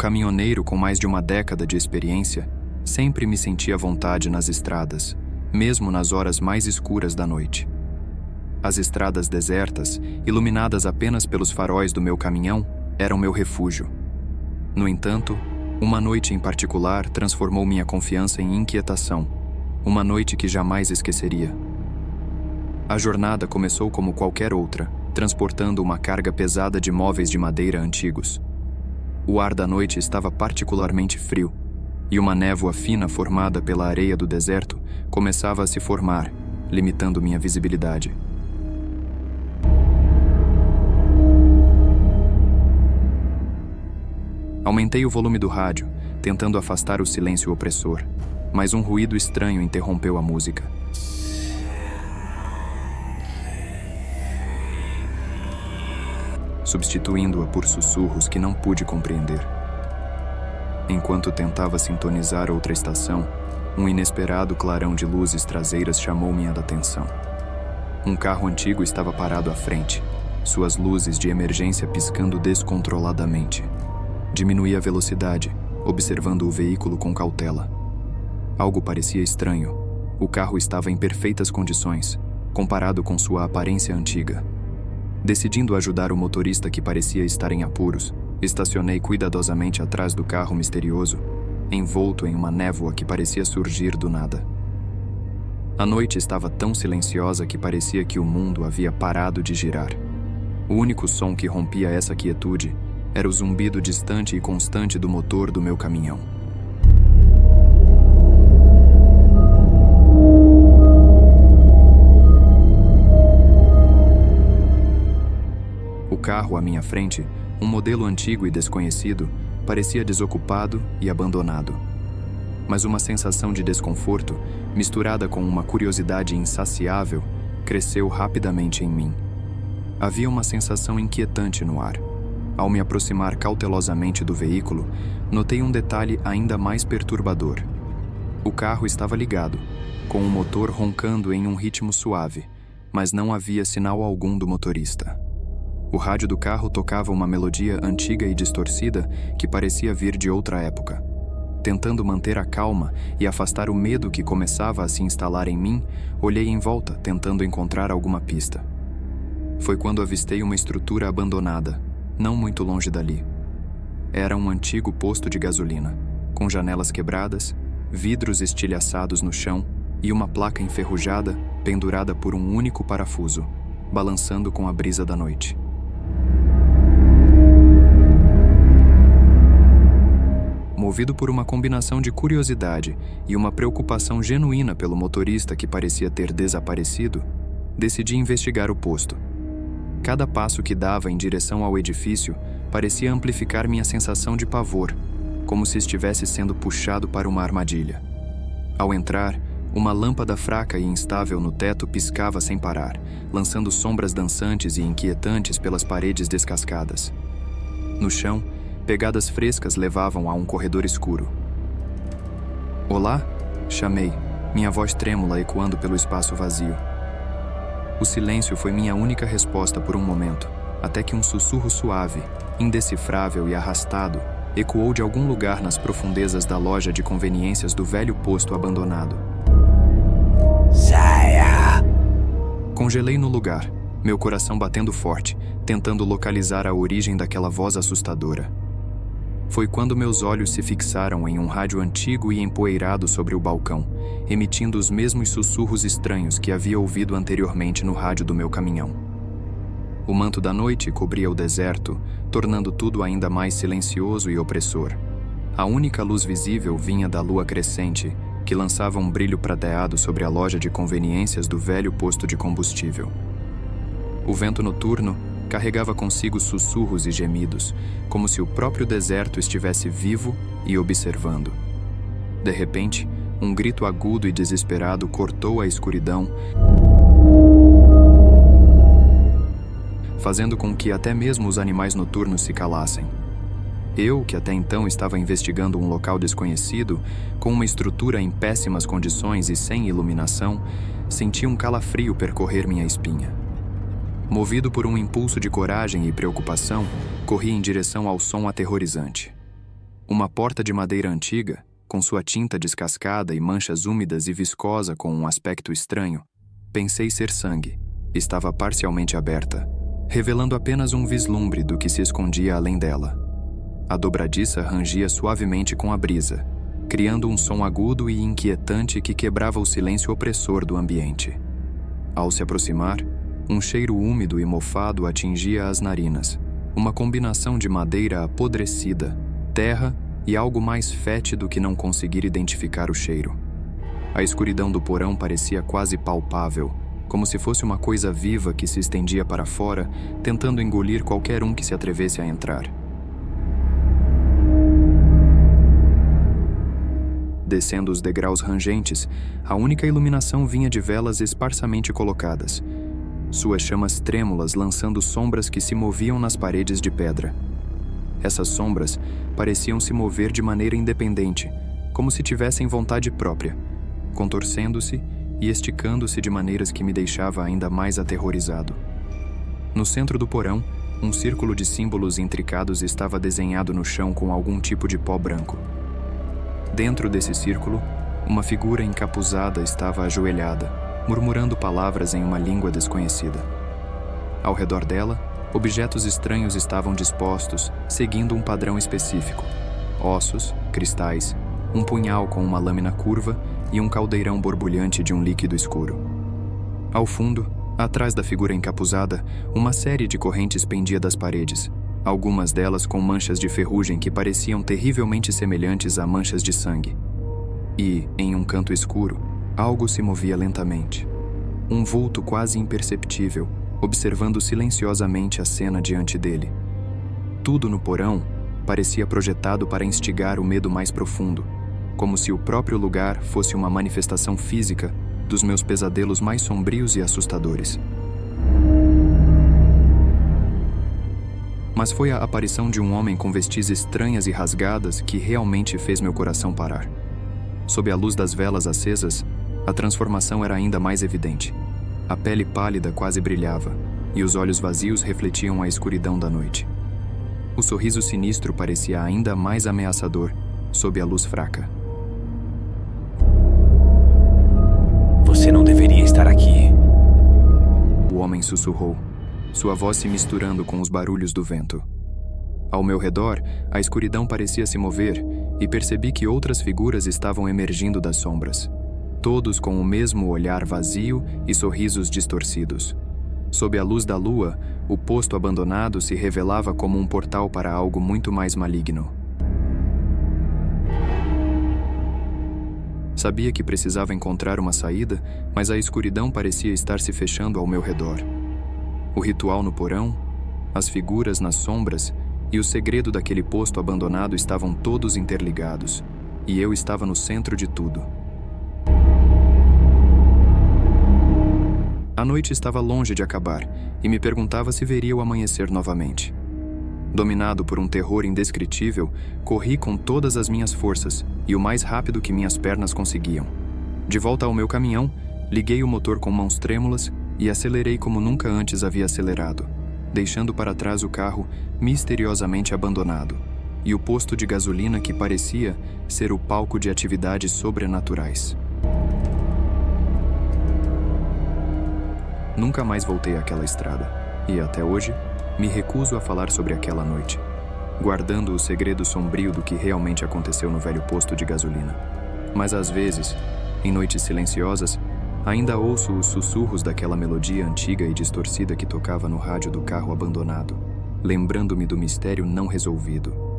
caminhoneiro com mais de uma década de experiência, sempre me senti à vontade nas estradas, mesmo nas horas mais escuras da noite. As estradas desertas, iluminadas apenas pelos faróis do meu caminhão, eram meu refúgio. No entanto, uma noite em particular transformou minha confiança em inquietação, uma noite que jamais esqueceria. A jornada começou como qualquer outra, transportando uma carga pesada de móveis de madeira antigos. O ar da noite estava particularmente frio, e uma névoa fina formada pela areia do deserto começava a se formar, limitando minha visibilidade. Aumentei o volume do rádio, tentando afastar o silêncio opressor, mas um ruído estranho interrompeu a música. Substituindo-a por sussurros que não pude compreender. Enquanto tentava sintonizar outra estação, um inesperado clarão de luzes traseiras chamou minha atenção. Um carro antigo estava parado à frente, suas luzes de emergência piscando descontroladamente. Diminuí a velocidade, observando o veículo com cautela. Algo parecia estranho. O carro estava em perfeitas condições, comparado com sua aparência antiga. Decidindo ajudar o motorista que parecia estar em apuros, estacionei cuidadosamente atrás do carro misterioso, envolto em uma névoa que parecia surgir do nada. A noite estava tão silenciosa que parecia que o mundo havia parado de girar. O único som que rompia essa quietude era o zumbido distante e constante do motor do meu caminhão. O carro à minha frente, um modelo antigo e desconhecido, parecia desocupado e abandonado. Mas uma sensação de desconforto, misturada com uma curiosidade insaciável, cresceu rapidamente em mim. Havia uma sensação inquietante no ar. Ao me aproximar cautelosamente do veículo, notei um detalhe ainda mais perturbador. O carro estava ligado, com o motor roncando em um ritmo suave, mas não havia sinal algum do motorista. O rádio do carro tocava uma melodia antiga e distorcida que parecia vir de outra época. Tentando manter a calma e afastar o medo que começava a se instalar em mim, olhei em volta, tentando encontrar alguma pista. Foi quando avistei uma estrutura abandonada, não muito longe dali. Era um antigo posto de gasolina, com janelas quebradas, vidros estilhaçados no chão e uma placa enferrujada pendurada por um único parafuso, balançando com a brisa da noite. Movido por uma combinação de curiosidade e uma preocupação genuína pelo motorista que parecia ter desaparecido, decidi investigar o posto. Cada passo que dava em direção ao edifício parecia amplificar minha sensação de pavor, como se estivesse sendo puxado para uma armadilha. Ao entrar, uma lâmpada fraca e instável no teto piscava sem parar, lançando sombras dançantes e inquietantes pelas paredes descascadas. No chão, pegadas frescas levavam a um corredor escuro. "Olá?" chamei, minha voz trêmula ecoando pelo espaço vazio. O silêncio foi minha única resposta por um momento, até que um sussurro suave, indecifrável e arrastado, ecoou de algum lugar nas profundezas da loja de conveniências do velho posto abandonado. "Saia!" Congelei no lugar, meu coração batendo forte, tentando localizar a origem daquela voz assustadora. Foi quando meus olhos se fixaram em um rádio antigo e empoeirado sobre o balcão, emitindo os mesmos sussurros estranhos que havia ouvido anteriormente no rádio do meu caminhão. O manto da noite cobria o deserto, tornando tudo ainda mais silencioso e opressor. A única luz visível vinha da lua crescente, que lançava um brilho prateado sobre a loja de conveniências do velho posto de combustível. O vento noturno carregava consigo sussurros e gemidos, como se o próprio deserto estivesse vivo e observando. De repente, um grito agudo e desesperado cortou a escuridão, fazendo com que até mesmo os animais noturnos se calassem. Eu, que até então estava investigando um local desconhecido, com uma estrutura em péssimas condições e sem iluminação, senti um calafrio percorrer minha espinha. Movido por um impulso de coragem e preocupação, corri em direção ao som aterrorizante. Uma porta de madeira antiga, com sua tinta descascada e manchas úmidas e viscosa com um aspecto estranho, pensei ser sangue, estava parcialmente aberta, revelando apenas um vislumbre do que se escondia além dela. A dobradiça rangia suavemente com a brisa, criando um som agudo e inquietante que quebrava o silêncio opressor do ambiente. Ao se aproximar, um cheiro úmido e mofado atingia as narinas, uma combinação de madeira apodrecida, terra e algo mais fétido que não conseguir identificar o cheiro. A escuridão do porão parecia quase palpável, como se fosse uma coisa viva que se estendia para fora, tentando engolir qualquer um que se atrevesse a entrar. Descendo os degraus rangentes, a única iluminação vinha de velas esparsamente colocadas, suas chamas trêmulas lançando sombras que se moviam nas paredes de pedra. Essas sombras pareciam se mover de maneira independente, como se tivessem vontade própria, contorcendo-se e esticando-se de maneiras que me deixava ainda mais aterrorizado. No centro do porão, um círculo de símbolos intricados estava desenhado no chão com algum tipo de pó branco. Dentro desse círculo, uma figura encapuzada estava ajoelhada, murmurando palavras em uma língua desconhecida. Ao redor dela, objetos estranhos estavam dispostos, seguindo um padrão específico: ossos, cristais, um punhal com uma lâmina curva e um caldeirão borbulhante de um líquido escuro. Ao fundo, atrás da figura encapuzada, uma série de correntes pendia das paredes, algumas delas com manchas de ferrugem que pareciam terrivelmente semelhantes a manchas de sangue. E, em um canto escuro, algo se movia lentamente. Um vulto quase imperceptível, observando silenciosamente a cena diante dele. Tudo no porão parecia projetado para instigar o medo mais profundo, como se o próprio lugar fosse uma manifestação física dos meus pesadelos mais sombrios e assustadores. Mas foi a aparição de um homem com vestes estranhas e rasgadas que realmente fez meu coração parar. Sob a luz das velas acesas, a transformação era ainda mais evidente. A pele pálida quase brilhava, e os olhos vazios refletiam a escuridão da noite. O sorriso sinistro parecia ainda mais ameaçador, sob a luz fraca. Você não deveria estar aqui. O homem sussurrou, sua voz se misturando com os barulhos do vento. Ao meu redor, a escuridão parecia se mover e percebi que outras figuras estavam emergindo das sombras, todos com o mesmo olhar vazio e sorrisos distorcidos. Sob a luz da lua, o posto abandonado se revelava como um portal para algo muito mais maligno. Sabia que precisava encontrar uma saída, mas a escuridão parecia estar se fechando ao meu redor. O ritual no porão, as figuras nas sombras e o segredo daquele posto abandonado estavam todos interligados, e eu estava no centro de tudo. A noite estava longe de acabar, e me perguntava se veria o amanhecer novamente. Dominado por um terror indescritível, corri com todas as minhas forças e o mais rápido que minhas pernas conseguiam. De volta ao meu caminhão, liguei o motor com mãos trêmulas e acelerei como nunca antes havia acelerado, deixando para trás o carro misteriosamente abandonado e o posto de gasolina que parecia ser o palco de atividades sobrenaturais. Nunca mais voltei àquela estrada, e até hoje me recuso a falar sobre aquela noite, guardando o segredo sombrio do que realmente aconteceu no velho posto de gasolina. Mas às vezes, em noites silenciosas, ainda ouço os sussurros daquela melodia antiga e distorcida que tocava no rádio do carro abandonado, lembrando-me do mistério não resolvido.